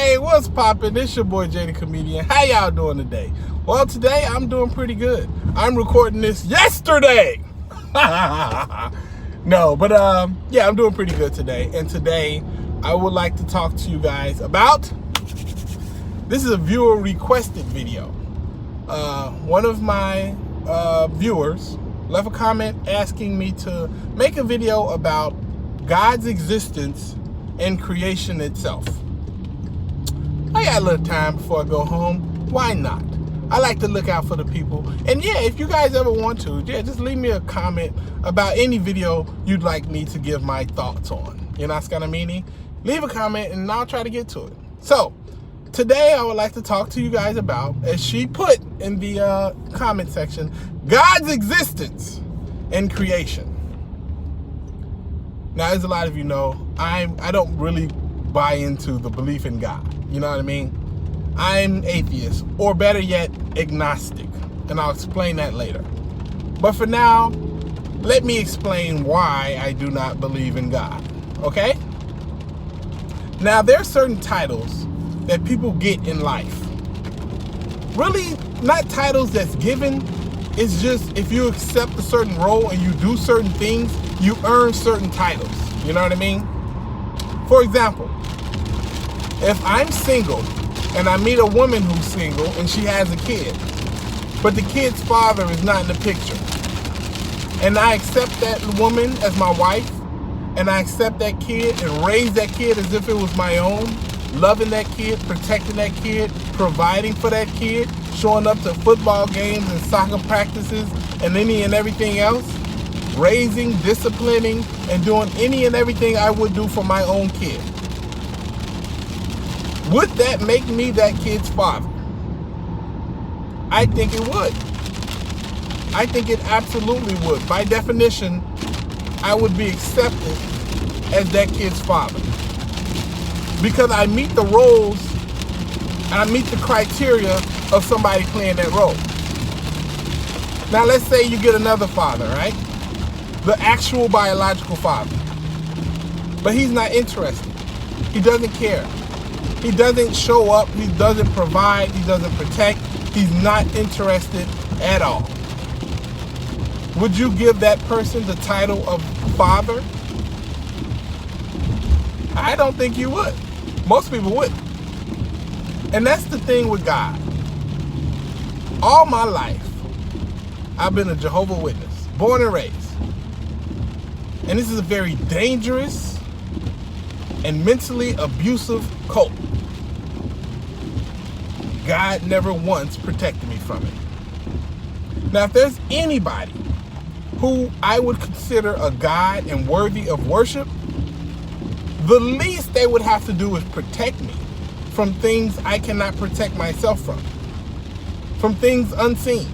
Hey, what's poppin'? This your boy Jay the Comedian. How y'all doing today? Well, today I'm doing pretty good. I'm recording this yesterday. No, but yeah, I'm doing pretty good today. And today I would like to talk to you guys about, this is a viewer requested video. One of my viewers left a comment asking me to make a video about God's existence and creation itself. I got a little time before I go home. Why not? I like to look out for the people. And yeah, if you guys ever want to, yeah, just leave me a comment about any video you'd like me to give my thoughts on. You know what's kind of meaning? Leave a comment and I'll try to get to it. So, today I would like to talk to you guys about, as she put in the comment section, God's existence and creation. Now, as a lot of you know, I don't really buy into the belief in God. You know what I mean? I'm atheist, or better yet, agnostic. And I'll explain that later. But for now, let me explain why I do not believe in God. Okay? Now, there are certain titles that people get in life. Really, not titles that's given. It's just if you accept a certain role and you do certain things, you earn certain titles. You know what I mean? For example, if I'm single and I meet a woman who's single and she has a kid, but the kid's father is not in the picture, and I accept that woman as my wife, and I accept that kid and raise that kid as if it was my own, loving that kid, protecting that kid, providing for that kid, showing up to football games and soccer practices and any and everything else, raising, disciplining, and doing any and everything I would do for my own kid. Would that make me that kid's father? I think it would. I think it absolutely would. By definition, I would be accepted as that kid's father. Because I meet the roles, and I meet the criteria of somebody playing that role. Now let's say you get another father, right? The actual biological father. But he's not interested. He doesn't care. He doesn't show up. He doesn't provide. He doesn't protect. He's not interested at all. Would you give that person the title of father? I don't think you would. Most people wouldn't. And that's the thing with God. All my life, I've been a Jehovah Witness, born and raised. And this is a very dangerous and mentally abusive cult. God never once protected me from it. Now, if there's anybody who I would consider a God and worthy of worship, the least they would have to do is protect me from things I cannot protect myself from things unseen.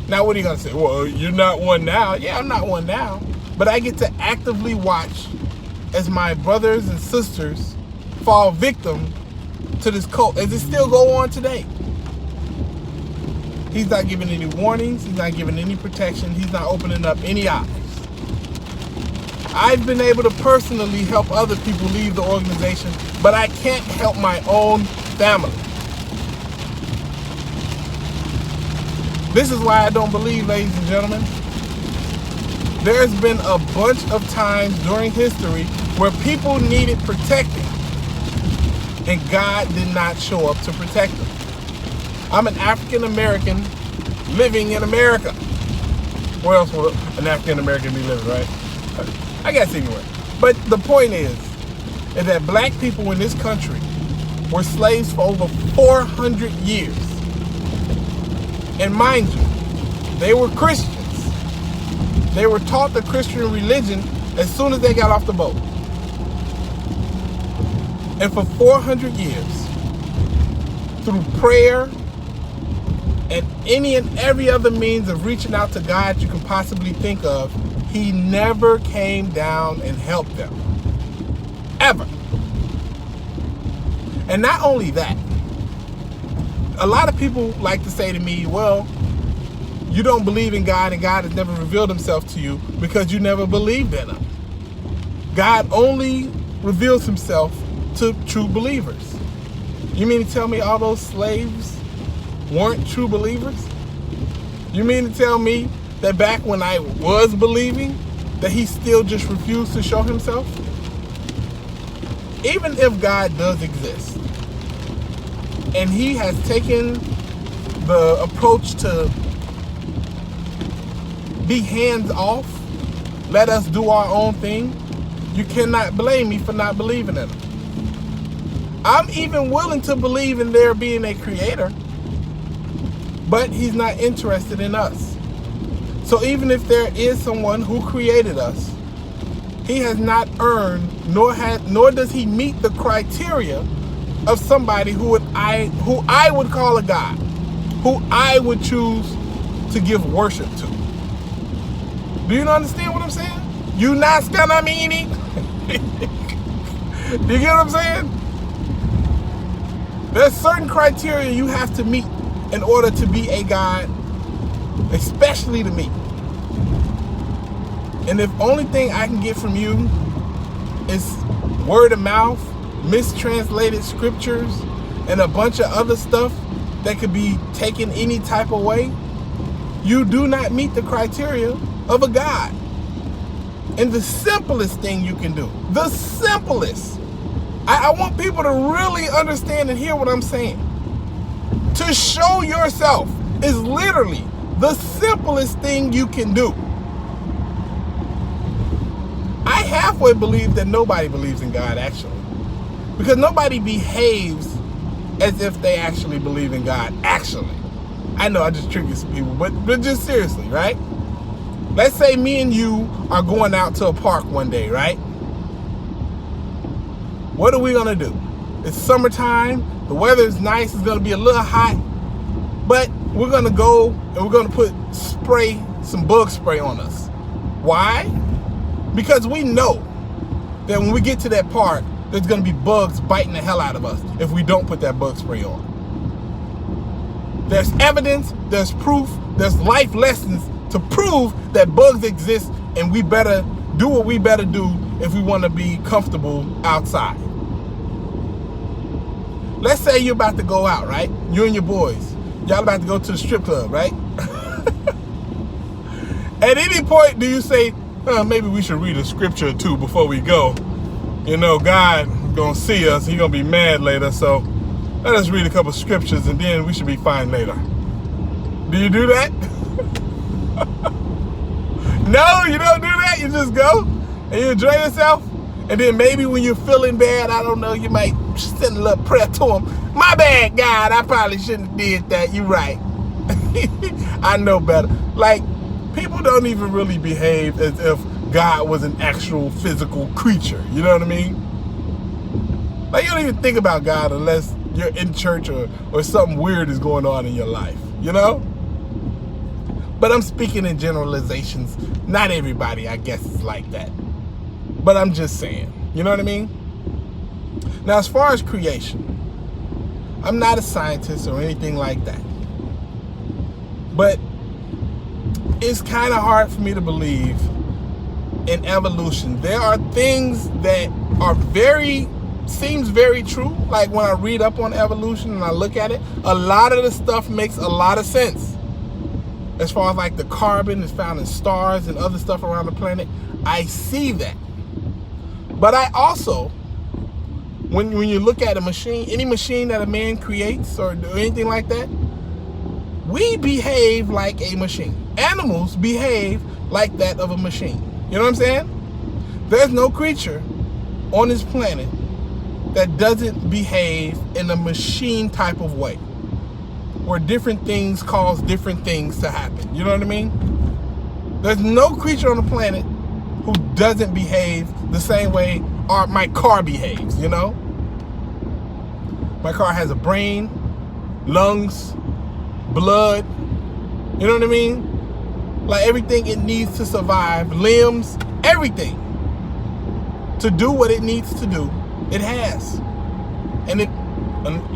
Now, what are you going to say? Well, you're not one now. Yeah, I'm not one now. But I get to actively watch as my brothers and sisters fall victim to this cult, as it still go on today. He's not giving any warnings. He's not giving any protection. He's not opening up any eyes. I've been able to personally help other people leave the organization, but I can't help my own family. This is why I don't believe, ladies and gentlemen. There's been a bunch of times during history where people needed protecting, and God did not show up to protect them. I'm an African American living in America. Where else would an African American be living, right? I guess anywhere. But the point is that black people in this country were slaves for over 400 years. And mind you, they were Christians. They were taught the Christian religion as soon as they got off the boat. And for 400 years, through prayer and any and every other means of reaching out to God you can possibly think of, He never came down and helped them. Ever. And not only that, a lot of people like to say to me, well, you don't believe in God and God has never revealed himself to you because you never believed in him. God only reveals himself to true believers. You mean to tell me all those slaves weren't true believers? You mean to tell me that back when I was believing, that he still just refused to show himself? Even if God does exist, and he has taken the approach to be hands off, let us do our own thing, you cannot blame me for not believing in him. I'm even willing to believe in there being a creator, but he's not interested in us. So even if there is someone who created us, he has not earned, nor does he meet the criteria of somebody who I would call a God, who I would choose to give worship to. Do you understand what I'm saying? You not gonna mean it? Do you get what I'm saying? There's certain criteria you have to meet in order to be a God, especially to me. And if only thing I can get from you is word of mouth, mistranslated scriptures, and a bunch of other stuff that could be taken any type of way, you do not meet the criteria of a God. And the simplest thing you can do, the simplest, I want people to really understand and hear what I'm saying. To show yourself is literally the simplest thing you can do. I halfway believe that nobody believes in God, actually. Because nobody behaves as if they actually believe in God, actually. I know I just trigger some people, but just seriously, right? Let's say me and you are going out to a park one day, right? What are we gonna do? It's summertime, the weather is nice, it's gonna be a little hot, but we're gonna go and we're gonna put some bug spray on us. Why? Because we know that when we get to that park, there's gonna be bugs biting the hell out of us if we don't put that bug spray on. There's evidence, there's proof, there's life lessons to prove that bugs exist, and we better do what we better do if we want to be comfortable outside. Let's say you're about to go out, right? You and your boys. Y'all about to go to the strip club, right? At any point do you say, maybe we should read a scripture or two before we go? You know, God is going to see us. He's going to be mad later, so let us read a couple scriptures and then we should be fine later. Do you do that? No, you don't do that. You just go and you enjoy yourself. And then maybe when you're feeling bad, I don't know, you might send a little prayer to him. My bad, God, I probably shouldn't have did that. You're right. I know better. Like, people don't even really behave as if God was an actual physical creature. You know what I mean? Like, you don't even think about God unless you're in church or something weird is going on in your life, you know? But I'm speaking in generalizations. Not everybody, I guess, is like that. But I'm just saying, you know what I mean? Now, as far as creation, I'm not a scientist or anything like that. But it's kind of hard for me to believe in evolution. There are things that are seems very true. Like when I read up on evolution and I look at it, a lot of the stuff makes a lot of sense. As far as like the carbon is found in stars and other stuff around the planet, I see that. But I also, when you look at a machine, any machine that a man creates or anything like that, we behave like a machine. Animals behave like that of a machine. You know what I'm saying? There's no creature on this planet that doesn't behave in a machine type of way, where different things cause different things to happen. You know what I mean? There's no creature on the planet who doesn't behave the same way my car behaves, you know? My car has a brain, lungs, blood, you know what I mean? Like everything it needs to survive, limbs, everything to do what it needs to do, it has. And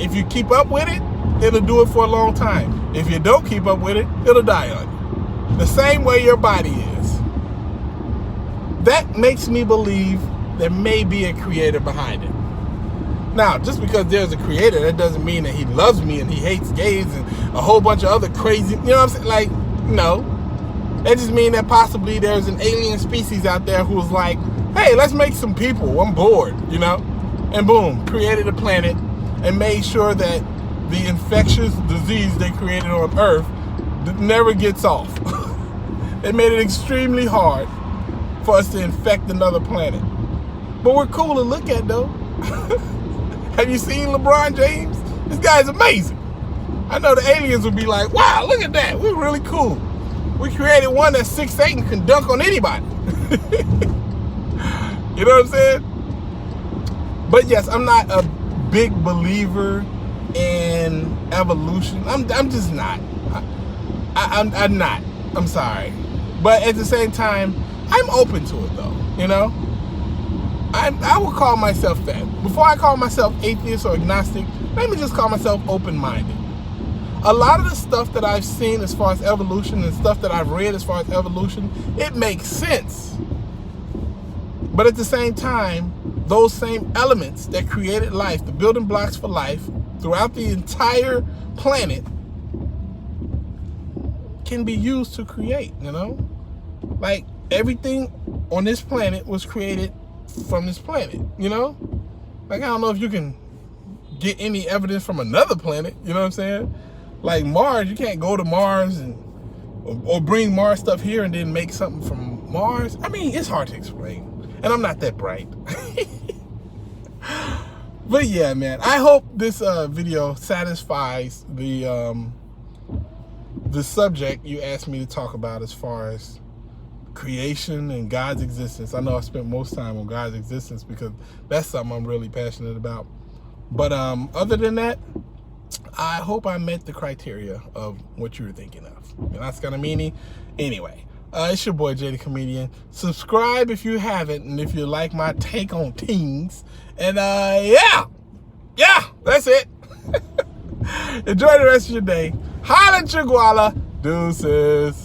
if you keep up with it, it'll do it for a long time. If you don't keep up with it, it'll die on you. The same way your body is. That makes me believe there may be a creator behind it. Now, just because there's a creator, that doesn't mean that he loves me and he hates gays and a whole bunch of other crazy, you know what I'm saying? Like, no. That just means that possibly there's an alien species out there who's like, hey, let's make some people. I'm bored, you know? And boom, created a planet and made sure that the infectious disease they created on Earth never gets off. They made it extremely hard for us to infect another planet. But we're cool to look at, though. Have you seen LeBron James? This guy's amazing. I know the aliens would be like, wow, look at that. We're really cool. We created one that's 6'8" and can dunk on anybody. You know what I'm saying? But yes, I'm not a big believer in evolution. I'm just not. I'm not. I'm sorry. But at the same time, I'm open to it, though, you know? I will call myself that. Before I call myself atheist or agnostic, let me just call myself open-minded. A lot of the stuff that I've seen as far as evolution and stuff that I've read as far as evolution, it makes sense. But at the same time, those same elements that created life, the building blocks for life throughout the entire planet, can be used to create, you know? Like, everything on this planet was created from this planet, you know? Like, I don't know if you can get any evidence from another planet, you know what I'm saying? Like Mars, you can't go to Mars and or bring Mars stuff here and then make something from Mars. I mean, it's hard to explain. And I'm not that bright. But yeah, man, I hope this video satisfies the subject you asked me to talk about as far as creation and God's existence. I know I spent most time on God's existence because that's something I'm really passionate about. But other than that, I hope I met the criteria of what you were thinking of. And that's gonna mean anyway. It's your boy Jay the Comedian. Subscribe if you haven't, and if you like my take on things. And yeah, that's it. Enjoy the rest of your day. Holla Chiguala. Deuces.